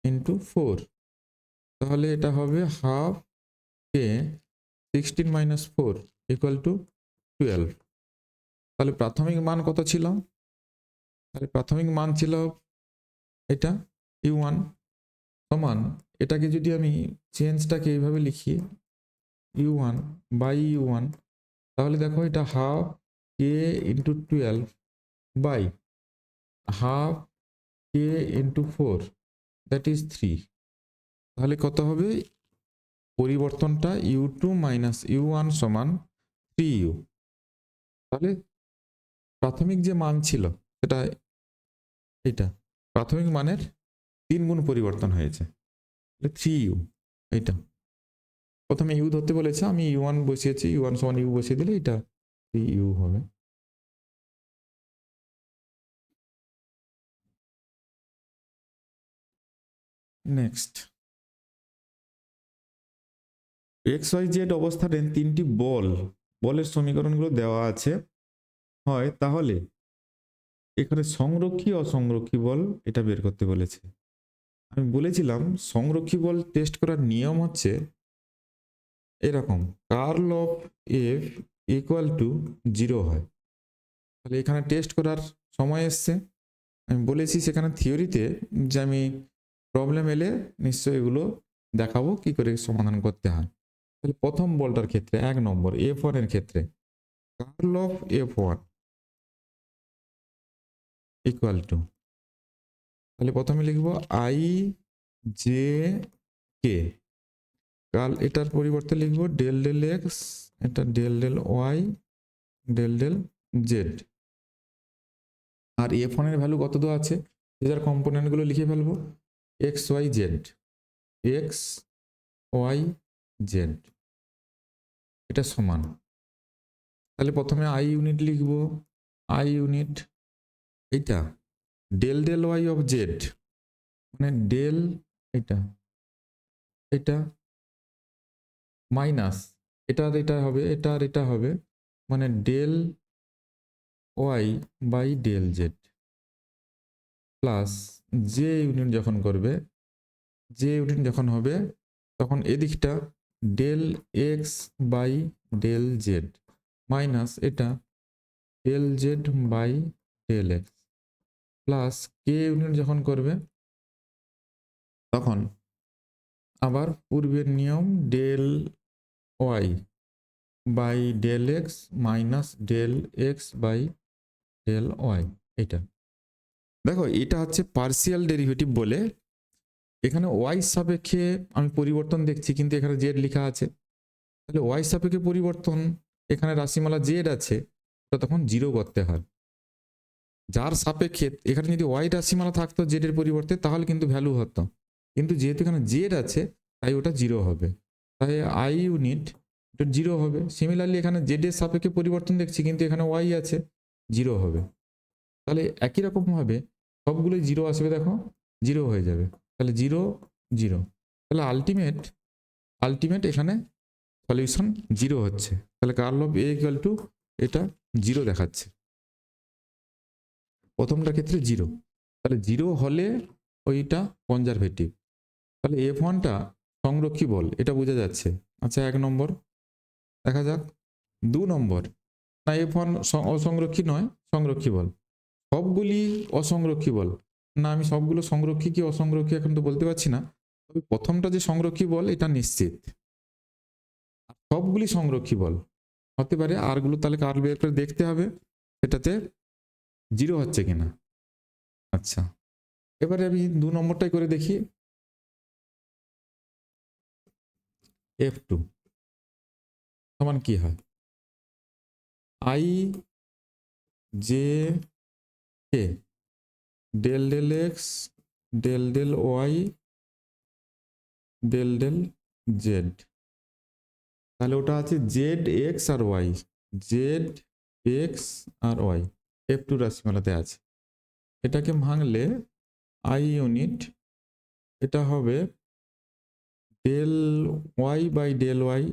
into 4, তাহলে এটা হবে half K 16 minus 4 equal to 12। তাহলে প্রাথমিক মান কত ছিল? তাহলে প্রাথমিক মান ছিল এটা u1 সমান, এটাকে যদি আমি চেঞ্জটাকে এইভাবে লিখি u1 বাই u1, তাহলে দেখো এটা half K into 12 by half K into 4, that is 3। তাহলে কত হবে? পরিবর্তনটা u2 মাইনাস u1 সমান 3u। তাহলে প্রাথমিক যে মান ছিল সেটা এইটা, প্রাথমিক মানের 3 গুণ পরিবর্তন হয়েছে, 3u। এইটা প্রথমে ইউ ধরতে বলেছে, আমি u1 বসিয়েছি, u1 সমান ইউ বসিয়ে দিলে এটা 3u হবে। নেক্সট, XYZ অবস্থানে 3টি বলের সমীকরণগুলো দেওয়া আছে হয়, তাহলে এখানে সংরক্ষী অসংরক্ষী বল এটা বের করতে বলেছে। আমি বলেছিলাম সংরক্ষী বল টেস্ট করার নিয়ম হচ্ছে এরকম, curl of F equal to 0 হয়। তাহলে এখানে টেস্ট করার সময় এসছে, আমি বলেছি সেখানে থিওরিতে যে আমি প্রবলেম এলে নিশ্চয়ই এগুলো দেখাবো কি করে সমাধান করতে হয়। তাহলে প্রথম বলটার ক্ষেত্রে 1 নম্বর F1 এর ক্ষেত্রে curl of F1 equal to, তাহলে প্রথমে লিখবো আই জে কে, কাল এটার পরিবর্তে লিখবো ডেল ডেল এক্স, এটা del del Y, del del Z. আর F1 এর ভ্যালু কত দেওয়া আছে, যার কম্পোনেন্টগুলো লিখে ফেলবো, X Y Z, X Y Z, এটা সমান। তাহলে প্রথমে আই ইউনিট লিখবো, আই ইউনিট এইটা del del Y of Z, মানে ডেল এটা এটা মাইনাস এটা আর এটা হবে, এটা আর এটা হবে, মানে del Y by del Z plus J unit যখন করবে, জে ইউনিট যখন হবে তখন এদিকটা del x by del Z minus এটা del Z by del x plus K unit যখন করবে তখন আবার পূর্বের নিয়ম del Y by del x minus del x by del Y. এটা দেখো এটা হচ্ছে পার্সিয়াল ডেরিভেটিভ বলে, এখানে ওয়াই সাপেক্ষে আমি পরিবর্তন দেখছি কিন্তু এখানে জেড লেখা আছে, তাহলে ওয়াই সাপেক্ষে পরিবর্তন এখানে রাশিমালা জেড আছে, তো তখন 0 করতে হয়। যার সাপেক্ষে এখানে যদি ওয়াই রাশিমালা থাকতো জেড এর পরিবর্তে তাহলে কিন্তু ভ্যালু হতো, কিন্তু যেহেতু এখানে জেড আছে তাই ওটা 0 হবে, তাই আই ইউনিট এটা 0 হবে। সিমিলারলি এখানে জেড এর সাপেক্ষে পরিবর্তন দেখছি কিন্তু এখানে ওয়াই আছে, 0 হবে। তাহলে একই রকম ভাবে সবগুলোই 0 আসবে, দেখো 0 হয়ে যাবে, তাহলে 0 0, তাহলে আলটিমেট এখানে সলিউশন 0 হচ্ছে। তাহলে curl of A equal to এটা 0 দেখাচ্ছে, প্রথমটার ক্ষেত্রে 0। তাহলে 0 হলে ওইটা কনজারভেটিভ। তাহলে F1টা সংরক্ষী বল, এটা বোঝা যাচ্ছে। আচ্ছা 1 নম্বর দেখা যাক। 2 নম্বর, না F1 অসংরক্ষী নয়, সংরক্ষী বল। সবগুলি অসংরক্ষী বল, না আমি সবগুলো সংরক্ষী কি অসংরক্ষী এখন তো বলতে পারছি না, তবে প্রথমটা যে সংরক্ষী বল এটা নিশ্চিত। সবগুলি সংরক্ষী বল হতে পারে, আরগুলো তাহলে কার্ল বের করে দেখতে হবে সেটাতে জিরো হচ্ছে কিনা। আচ্ছা এবারে আমি 2 নম্বরটাই করে দেখি। F2 সমান কি হয়, I J K del del x del del Y del del z. তাহলে ওটা আছে জেড এক্স আর ওয়াই, জেড এক্স আর ওয়াই F2 রাশিমালাতে আছে। এটাকে ভাঙলে আই ইউনিট এটা হবে del Y by del y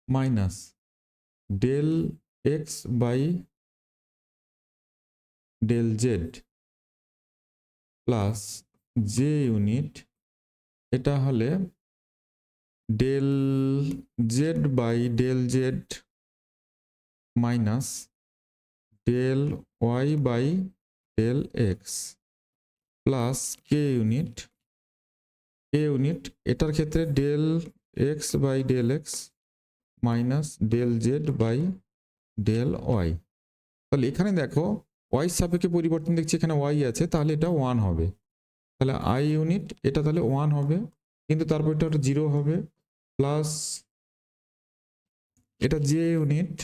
minus del x by del Z plus J unit এটা হলে del Z by del Z minus del Y by del x plus K unit, k unit এটার ক্ষেত্রে del x by del x minus del Z by del y. তাহলে এখানে দেখো Y সাপেক্ষে পরিবর্তন দেখছি, এখানে ওয়াই আছে, তাহলে এটা 1 হবে। তাহলে আই ইউনিট এটা তাহলে 1 হবে, কিন্তু তারপর এটা 0 হবে, প্লাস এটা জে ইউনিট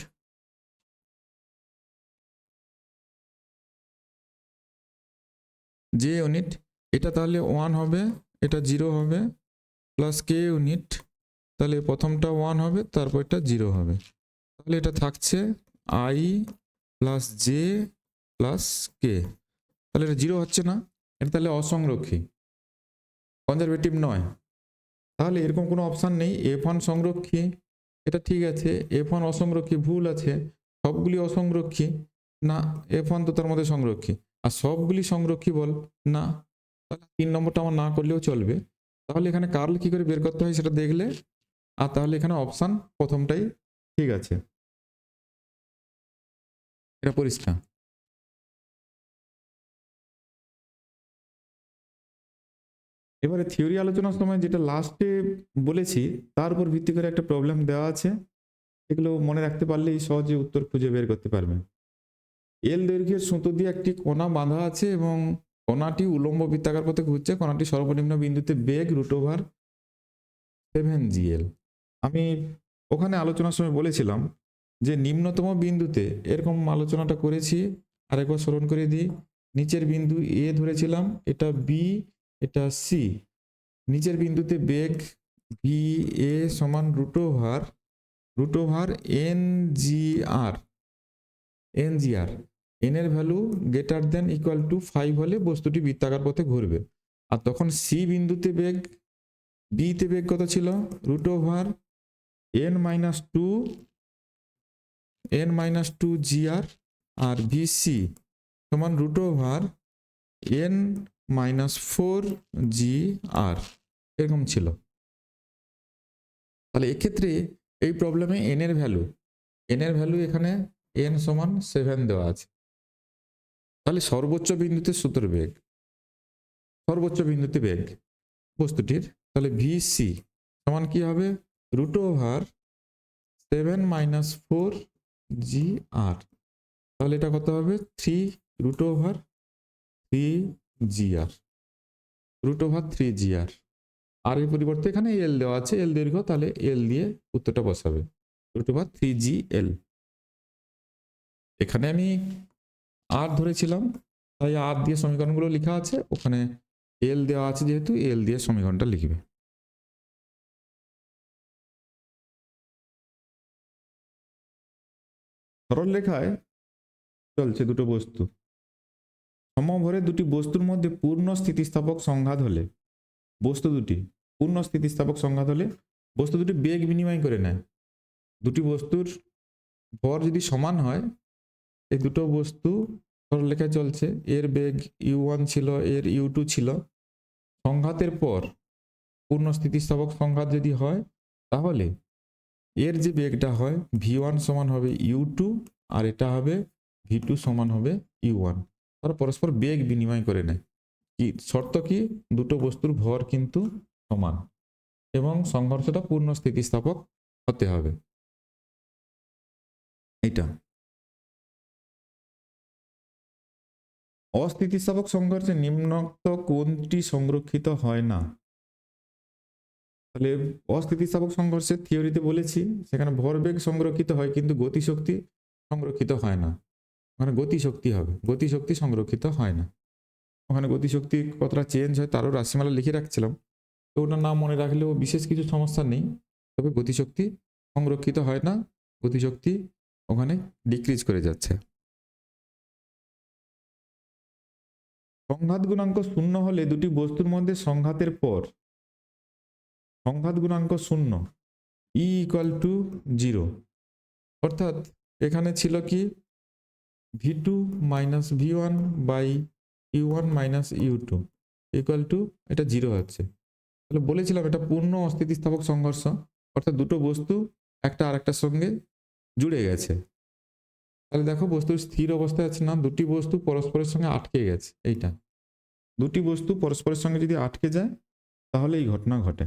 জে ইউনিট এটা তাহলে 1 হবে, এটা 0 হবে, প্লাস কে ইউনিট তাহলে প্রথমটা 1 হবে তারপর এটা 0 হবে। তাহলে এটা থাকছে আই প্লাস জে প্লাস কে। তাহলে এটা 0 হচ্ছে না, এটা তাহলে অসংরক্ষী, কনজারভেটিভ নয়। তাহলে এরকম কোনো অপশান নেই F1 সংরক্ষী, এটা ঠিক আছে, F1 অসংরক্ষী ভুল আছে, সবগুলি অসংরক্ষী না, F1 তো তার মধ্যে সংরক্ষী, আর সবগুলি সংরক্ষী বল না। তাহলে 3 নম্বরটা আমার না করলেও চলবে। তাহলে এখানে কার্ল কি করে বের করতে হয় সেটা দেখলে, আর তাহলে এখানে অপশান প্রথমটাই ঠিক আছে, এটা পরিষ্কার। এবারে থিওরি আলোচনার সময় যেটা লাস্টে বলেছি তার উপর ভিত্তি করে একটা প্রবলেম দেওয়া আছে, এগুলো মনে রাখতে পারলেই সহজে উত্তর খুঁজে বের করতে পারবেন। এল দৈর্ঘ্যের সুতো দিয়ে একটি কণা বাঁধা আছে এবং কণাটি উলম্ব বৃত্তাকার পথে ঘুরছে, কণাটি সর্বনিম্ন বিন্দুতে বেগ √7gl। আমি ওখানে আলোচনার সময় বলেছিলাম যে নিম্নতম বিন্দুতে এরকম আলোচনাটা করেছি, আরেকবার স্মরণ করে দিই। নিচের বিন্দু এ ধরেছিলাম, এটা বি, এটা সি। নিচের বিন্দুতে বেগ ভি এ সমান √√এন জি আর, এন এর value greater than equal to 5 হলে বস্তুটি বৃত্তাকার পথে ঘুরবে। আর তখন সি বিন্দুতে বেগ, বি তে বেগ কত ছিল, √n-2 জি আর, আর ভিসি সমান √n-4 জি আর, এরকম ছিল। তাহলে এক্ষেত্রে এই প্রবলেমে এন এর ভ্যালু এখানে n সমান 7 দেওয়া আছে। তাহলে সর্বোচ্চ বিন্দুতে সুতোর বেগ, সর্বোচ্চ বিন্দুতে বেগ বস্তুটির, তাহলে ভিসি সমান কি হবে, √7 - 4 জি আর। তাহলে এটা কত হবে, 3√3 জি আর। আর এর পরিবর্তে এখানে এল দেওয়া আছে, এল দৈর্ঘ্য, তাহলে এল দিয়ে উত্তরটা বসাবে, √3gl। এখানে আমি আর ধরেছিলাম তাই আর দিয়ে সমীকরণগুলো লেখা আছে, ওখানে এল দেওয়া আছে যেহেতু এল দিয়ে সমীকরণটা লিখবে। সরল রেখায় চলছে দুটো বস্তু, সমভরে দুটি বস্তুর মধ্যে পূর্ণ স্থিতিস্থাপক সংঘাত হলে, বস্তু দুটি পূর্ণ স্থিতিস্থাপক সংঘাত হলে বস্তু দুটি বেগ বিনিময় করে নেয়। দুটি বস্তুর ভর যদি সমান হয়, এই দুটো বস্তু সরলরেখায় চলছে, এর বেগ u1 ছিল, এর u2 ছিল। সংঘাতের পর পূর্ণ স্থিতিস্থাপক সংঘাত যদি হয় তাহলে এর যে বেগটা হয় v1 সমান হবে u2 আর এটা হবে v2 সমান হবে u1। তারা পরস্পর বেগ বিনিময় করে নেয়। কি শর্ত কি? দুটো বস্তুর ভর কিন্তু সমান এবং সংঘর্ষটা পূর্ণ স্থিতিস্থাপক হতে হবে। এটা অস্থিতিস্থাপক সংঘর্ষে নিম্নোক্ত কোনটি সংরক্ষিত হয় না? তাহলে অস্থিতিস্থাপক সংঘর্ষের থিওরিতে বলেছি সেখানে ভরবেগ সংরক্ষিত হয় কিন্তু গতিশক্তি সংরক্ষিত হয় না। ওখানে গতিশক্তি হবে, গতিশক্তি সংরক্ষিত হয় না। ওখানে গতিশক্তি কতটা চেঞ্জ হয় তারও রাশিমালা লিখে রাখছিলাম, তো ওটা না মনে রাখলেও বিশেষ কিছু সমস্যা নেই। তবে গতিশক্তি সংরক্ষিত হয় না, গতিশক্তি ওখানে ডিক্রিজ করে যাচ্ছে। সংঘাত গুণাঙ্ক শূন্য হলে দুটি বস্তুর মধ্যে সংঘাতের পর সংঘাত গুণাঙ্ক শূন্য, ই ইকুয়াল টু 0, অর্থাৎ এখানে ছিল কি v2 minus v1 by u1 minus u2 equal to এটা 0 হচ্ছে। তাহলে বলেছিলাম এটা পূর্ণ অস্থিতিস্থাপক সংঘর্ষ, অর্থাৎ দুটো বস্তু একটা আরেকটার সঙ্গে জুড়ে গেছে। তাহলে দেখো বস্তুর স্থির অবস্থায় আছে না, দুটি বস্তু পরস্পরের সঙ্গে আটকে গেছে। এইটা দুটি বস্তু পরস্পরের সঙ্গে যদি আটকে যায় তাহলে এই ঘটনা ঘটে।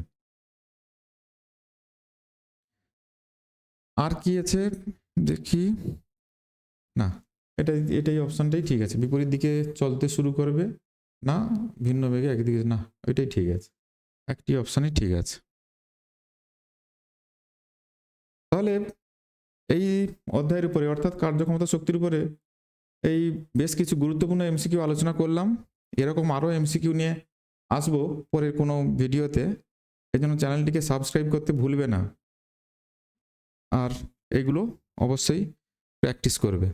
আর কি আছে দেখি, না এটাই অপশনটাই ঠিক আছে। বিপরীত দিকে চলতে শুরু করবে না, ভিন্ন বেগে একদিকে না, এটাই ঠিক আছে, একটি অপশনই ঠিক আছে। তাহলে এই অধ্যায়ের উপরে অর্থাৎ কার্যক্ষমতা শক্তির উপরে এই বেশ কিছু গুরুত্বপূর্ণ এমসিকিউ আলোচনা করলাম। এরকম আরও এমসিকিউ নিয়ে আসবো পরের কোনো ভিডিওতে, এই জন্য চ্যানেলটিকে সাবস্ক্রাইব করতে ভুলবে না আর এগুলো অবশ্যই প্র্যাকটিস করবে।